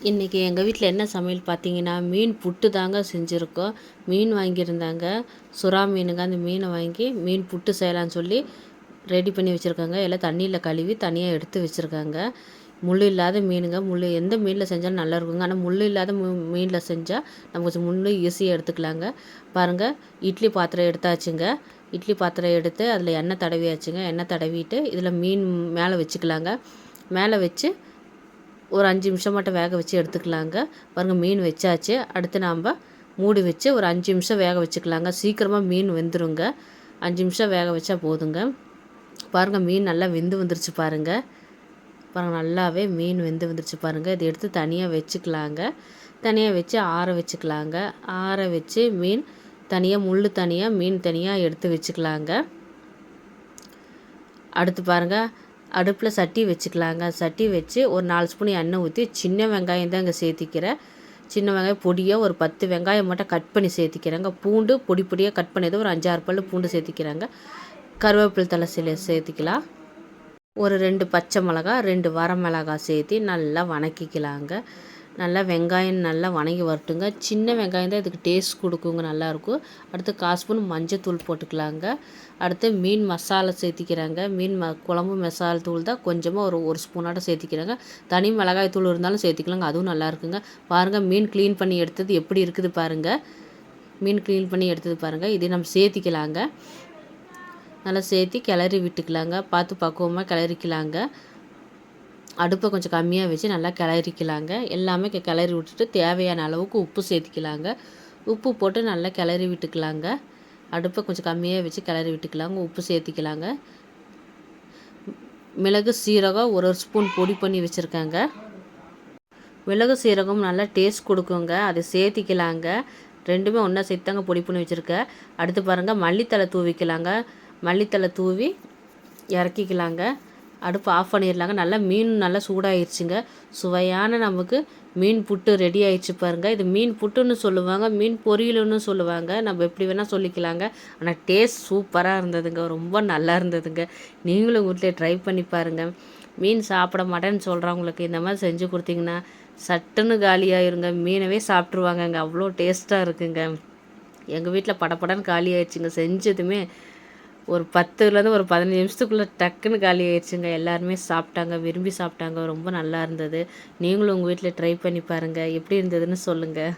இன்றைக்கி எங்கள் வீட்டில் என்ன சமையல் பார்த்தீங்கன்னா, மீன் புட்டு தாங்க செஞ்சுருக்கோம். மீன் வாங்கியிருந்தாங்க, சுறா மீனுங்க. அந்த மீனை வாங்கி மீன் புட்டு செய்யலான்னு சொல்லி ரெடி பண்ணி வச்சுருக்காங்க. எல்லாம் தண்ணியில் கழுவி தனியாக எடுத்து வச்சுருக்காங்க. முள் இல்லாத மீனுங்க. எந்த மீனில் செஞ்சாலும் நல்லா இருக்குங்க. ஆனால் முள் இல்லாத மீனில் செஞ்சால் நம்ம கொஞ்சம் முள் ஈஸியாக எடுத்துக்கலாங்க. பாருங்கள், இட்லி பாத்திரம் எடுத்தாச்சுங்க. இட்லி பாத்திரம் எடுத்து அதில் எண்ணெய் தடவியாச்சுங்க. எண்ணெய் தடவிட்டு இதில் மீன் மேலே வச்சுக்கலாங்க. மேலே வச்சு ஒரு 5 நிமிஷம் மட்டும் வேக வச்சு எடுத்துக்கலாங்க. பாருங்கள், மீன் வச்சாச்சு. அடுத்து நாம் மூடி வச்சு ஒரு 5 நிமிஷம் வேக வச்சுக்கலாங்க. சீக்கிரமாக மீன் வெந்துருங்க. 5 நிமிஷம் வேக வச்சா போதுங்க. பாருங்கள், மீன் நல்லா வெந்து வந்துருச்சு பாருங்கள். நல்லாவே மீன் வெந்து வந்துருச்சு பாருங்கள். இதை எடுத்து தனியாக வச்சுக்கலாங்க. தனியாக வச்சு ஆற வச்சுக்கலாங்க. ஆற வச்சு மீன் தனியாக, முள் தனியாக, மீன் தனியாக எடுத்து வச்சுக்கலாங்க. அடுத்து பாருங்கள், அடுப்பில் சட்டி வச்சுக்கலாங்க. சட்டி வச்சு ஒரு 4 ஸ்பூன் எண்ணெய் ஊற்றி சின்ன வெங்காயம் தான் இங்கே சேர்த்திக்கிறேன். சின்ன வெங்காயம் பொடியாக ஒரு 10 வெங்காயம் மட்டும் கட் பண்ணி சேர்த்திக்கிறேங்க. பூண்டு பொடி பொடியாக கட் பண்ணியது ஒரு 5-6 பல் பூண்டு சேர்த்திக்கிறாங்க. கருவேப்பிலை தலை சேர்த்திக்கலாம். ஒரு 2 பச்சை மிளகா, 2 வரமிளகாய் சேர்த்தி நல்லா வணக்கிக்கலாங்க. நல்லா வெங்காயம் நல்லா வணங்கி வரட்டுங்க. சின்ன வெங்காயம் தான் இதுக்கு டேஸ்ட் கொடுக்குங்க, நல்லாயிருக்கும். அடுத்து 1/4 ஸ்பூன் மஞ்சத்தூள் போட்டுக்கலாங்க. அடுத்து மீன் மசாலா சேர்த்திக்கிறாங்க. குழம்பு மசாலா தூள் தான் கொஞ்சமாக ஒரு ஸ்பூனாட்ட சேர்த்திக்கிறாங்க. தனி மிளகாய் தூள் இருந்தாலும் சேர்த்திக்கலாங்க, அதுவும் நல்லாயிருக்குங்க. பாருங்கள், மீன் க்ளீன் பண்ணி எடுத்தது எப்படி இருக்குது பாருங்கள். மீன் க்ளீன் பண்ணி எடுத்தது பாருங்கள். இதை நம்ம சேர்த்திக்கலாங்க. நல்லா சேர்த்தி கிளறி விட்டுக்கலாங்க. பார்த்து பக்குவமாக கிளறிக்கலாங்க. அடுப்பை கொஞ்சம் கம்மியாக வச்சு நல்லா கிளறிக்கலாங்க. எல்லாமே கிளறி விட்டுட்டு தேவையான அளவுக்கு உப்பு சேர்த்திக்கலாங்க. உப்பு போட்டு நல்லா கிளறி விட்டுக்கலாங்க. அடுப்பை கொஞ்சம் கம்மியாக வச்சு கிளறி விட்டுக்கலாங்க. உப்பு சேர்த்திக்கலாங்க. மிளகு சீரகம் ஒரு ஸ்பூன் பொடி பண்ணி வச்சுருக்காங்க. மிளகு சீரகம் நல்லா டேஸ்ட் கொடுக்குங்க, அதை சேர்த்திக்கலாங்க. ரெண்டுமே ஒன்றா சேர்த்தாங்க பொடி பண்ணி வச்சுருக்கேன். அடுத்து பாருங்கள், மல்லித்தலை தூவிக்கலாங்க. மல்லித்தலை தூவி இறக்கிக்கலாங்க. அடுப்பு ஆஃப் பண்ணிடலாங்க. நல்லா மீன் நல்லா சூடாகிடுச்சுங்க. சுவையான நமக்கு மீன் புட்டு ரெடி ஆகிடுச்சு பாருங்கள். இது மீன் புட்டுன்னு சொல்லுவாங்க, மீன் பொரியலுன்னு சொல்லுவாங்க, நம்ம எப்படி வேணால் சொல்லிக்கலாங்க. ஆனால் டேஸ்ட் சூப்பராக இருந்ததுங்க, ரொம்ப நல்லா இருந்ததுங்க. நீங்களும் வீட்டில் ட்ரை பண்ணி பாருங்கள். மீன் சாப்பிட மாட்டேன்னு சொல்கிறவங்களுக்கு இந்த மாதிரி செஞ்சு கொடுத்தீங்கன்னா சட்டுன்னு காலியாயிருங்க. மீனவே சாப்பிட்ருவாங்கங்க, அவ்வளோ டேஸ்ட்டாக இருக்குங்க. எங்கள் வீட்டில் படப்படன்னு காலி ஆயிடுச்சுங்க. செஞ்சதுமே ஒரு 10லேருந்து ஒரு 15 நிமிஷத்துக்குள்ளே டக்குன்னு காலி ஆயிடுச்சுங்க. எல்லாருமே சாப்பிட்டாங்க, விரும்பி சாப்பிட்டாங்க. ரொம்ப நல்லா இருந்தது. நீங்களும் உங்கள் வீட்டில் ட்ரை பண்ணி பாருங்கள். எப்படி இருந்ததுன்னு சொல்லுங்கள்.